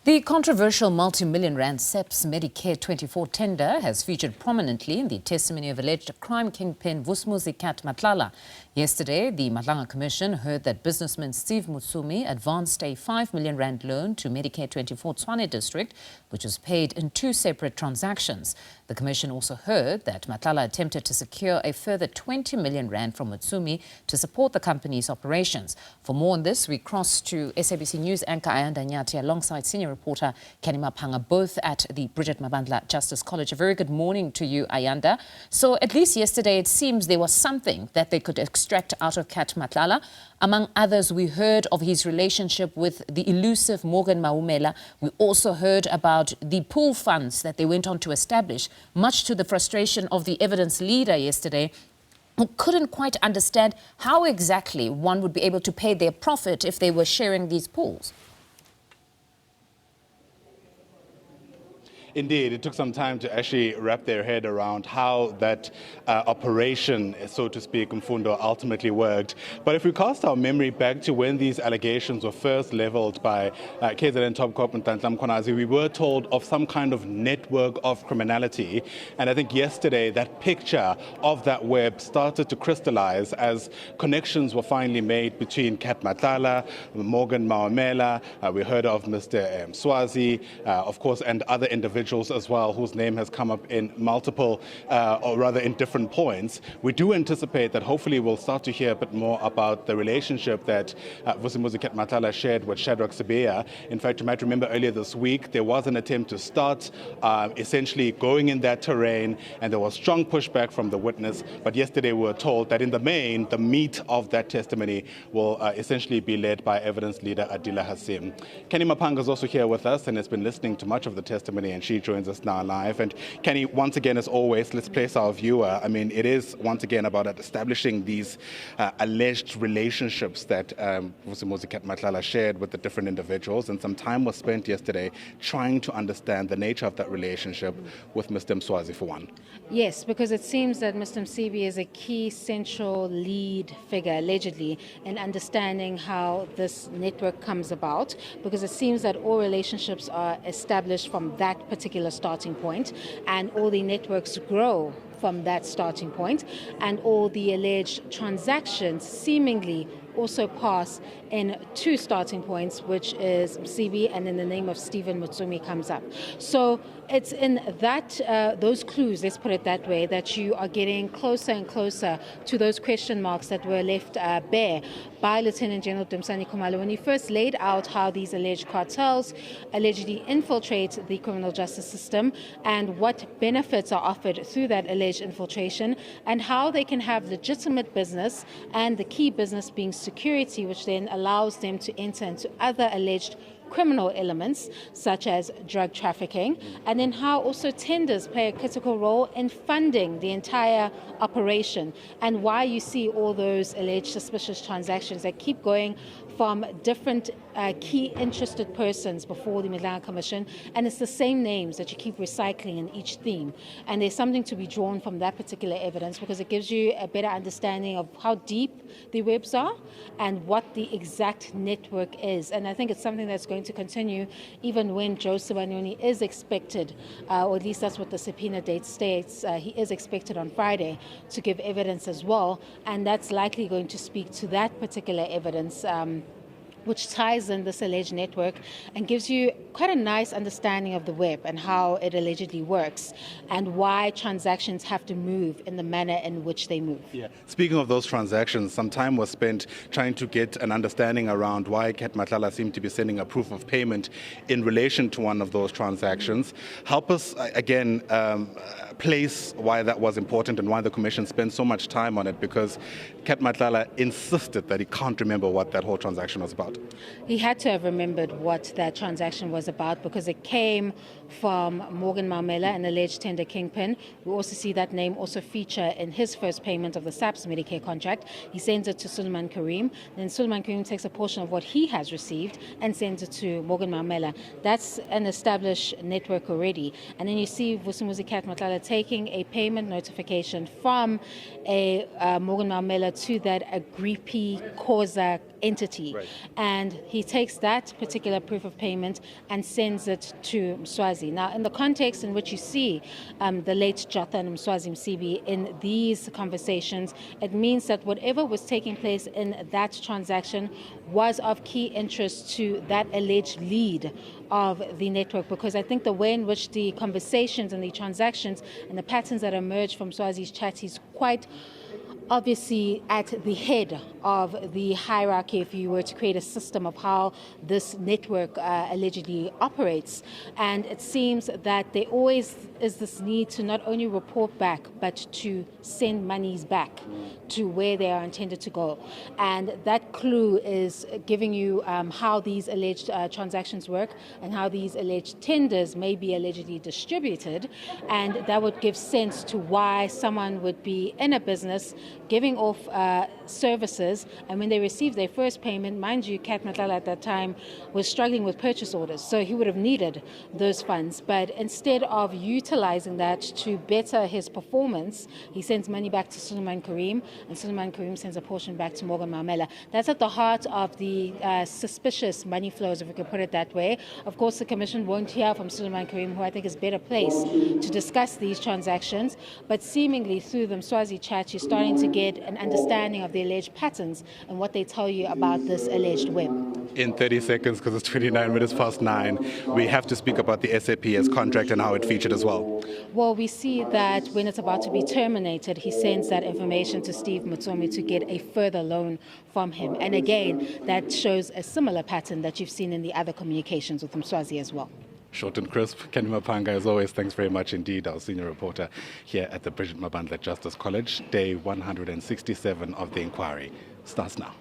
The controversial multi-million rand SAPS Medicare24 tender has featured prominently in the testimony of alleged crime kingpin Vusimuzi Matlala. Yesterday, the Madlanga Commission heard that businessman Steve Motsumi advanced a 5 million rand loan to Medicare24 Tshwane District, which was paid in two separate transactions. The Commission also heard that Matlala attempted to secure a further 20 million rand from Motsumi to support the company's operations. For more on this, we cross to SABC News anchor Ayanda Nyathi alongside senior reporter Canny Maphanga, both at the Bridget Mabandla Justice College. A very good morning to you, Ayanda. So at least yesterday, it seems there was something that they could extract out of Matlala. Among others, we heard of his relationship with the elusive Morgan Maumela. We also heard about the pool funds that they went on to establish, much to the frustration of the evidence leader yesterday, who couldn't quite understand how exactly one would be able to pay their profit if they were sharing these pools. Indeed, it took some time to actually wrap their head around how that operation, so to speak, Mfundo, ultimately worked. But if we cast our memory back to when these allegations were first leveled by KZN Top Cop and Nhlanhla Mkhwanazi, we were told of some kind of network of criminality. And I think yesterday that picture of that web started to crystallize as connections were finally made between Matlala, Morgan Maumela, we heard of Mr. Swazi, of course, and other individuals as well, whose name has come up in multiple, or rather in different points. We do anticipate that hopefully we'll start to hear a bit more about the relationship that Vusimuzi Matlala shared with Shadrach Sibiya. In fact, you might remember earlier this week, there was an attempt to start essentially going in that terrain, and there was strong pushback from the witness. But yesterday we were told that in the main, the meat of that testimony will essentially be led by evidence leader Adila Hassim. Canny Maphanga is also here with us and has been listening to much of the testimony, and she joins us now live. And Canny, once again, as always, let's place our viewer. I mean, it is once again about establishing these alleged relationships that Vusimuzi Matlala shared with the different individuals, and some time was spent yesterday trying to understand the nature of that relationship with Mr. Mswazi, for one. Yes, because it seems that Mr. Msibi is a key central lead figure, allegedly, in understanding how this network comes about, because it seems that all relationships are established from that particular starting point, and all the networks grow from that starting point, and all the alleged transactions seemingly also pass in two starting points, which is Msibi, and then the name of Stephen Motsumi comes up. So it's in that those clues, let's put it that way, that you are getting closer and closer to those question marks that were left bare by Lieutenant General Dumsani Khumalo when he first laid out how these alleged cartels allegedly infiltrate the criminal justice system, and what benefits are offered through that alleged infiltration, and how they can have legitimate business, and the key business being security, which then allows them to enter into other alleged criminal elements such as drug trafficking, and then how also tenders play a critical role in funding the entire operation, and why you see all those alleged suspicious transactions that keep going from different key interested persons before the Madlanga Commission, and it's the same names that you keep recycling in each theme. And there's something to be drawn from that particular evidence, because it gives you a better understanding of how deep the webs are and what the exact network is. And I think it's something that's going to continue even when Joe Sibanyoni is expected, or at least that's what the subpoena date states, he is expected on Friday to give evidence as well, and that's likely going to speak to that particular evidence, which ties in this alleged network and gives you quite a nice understanding of the web and how it allegedly works, and why transactions have to move in the manner in which they move. Yeah. Speaking of those transactions, some time was spent trying to get an understanding around why Matlala seemed to be sending a proof of payment in relation to one of those transactions. Help us, again, place why that was important and why the Commission spent so much time on it, because Matlala insisted that he can't remember what that whole transaction was about. He had to have remembered what that transaction was about, because it came from Morgan Maumela, an alleged tender kingpin. We also see that name also feature in his first payment of the SAPS Medicare contract. He sends it to Suleiman Karim. Then Suleiman Karim takes a portion of what he has received and sends it to Morgan Maumela. That's an established network already. And then you see Vusimuzi Matlala taking a payment notification from a Morgan Maumela to that Agripi Khoza entity. Right. And he takes that particular proof of payment and sends it to Mswazi. Now, in the context in which you see the late Jathan Mswazi Msibi in these conversations, it means that whatever was taking place in that transaction was of key interest to that alleged lead of the network, because I think the way in which the conversations and the transactions and the patterns that emerge from Mswazi's chat is quite obviously at the head of the hierarchy if you were to create a system of how this network allegedly operates. And it seems that there always is this need to not only report back, but to send monies back to where they are intended to go. And that clue is giving you how these alleged transactions work and how these alleged tenders may be allegedly distributed. And that would give sense to why someone would be in a business giving off services, and when they receive their first payment, mind you, Matlala at that time was struggling with purchase orders, so he would have needed those funds. But instead of utilizing that to better his performance, he sends money back to Suleiman Karim, and Suleiman Karim sends a portion back to Morgan Mamela. That's at the heart of the suspicious money flows, if we could put it that way. Of course, the Commission won't hear from Suleiman Karim, who I think is better placed to discuss these transactions, but seemingly through the Mswazi chat, you're starting to get an understanding of the alleged patterns and what they tell you about this alleged web. In 30 seconds, because it's 29 minutes past 9, we have to speak about the SAPS contract and how it featured as well. Well, we see that when it's about to be terminated, he sends that information to Steve Motsumi to get a further loan from him. And again, that shows a similar pattern that you've seen in the other communications with Mswazi as well. Short and crisp. Canny Maphanga, as always, thanks very much indeed, our senior reporter here at the Bridget Mabandla Justice College. Day 167 of the inquiry starts now.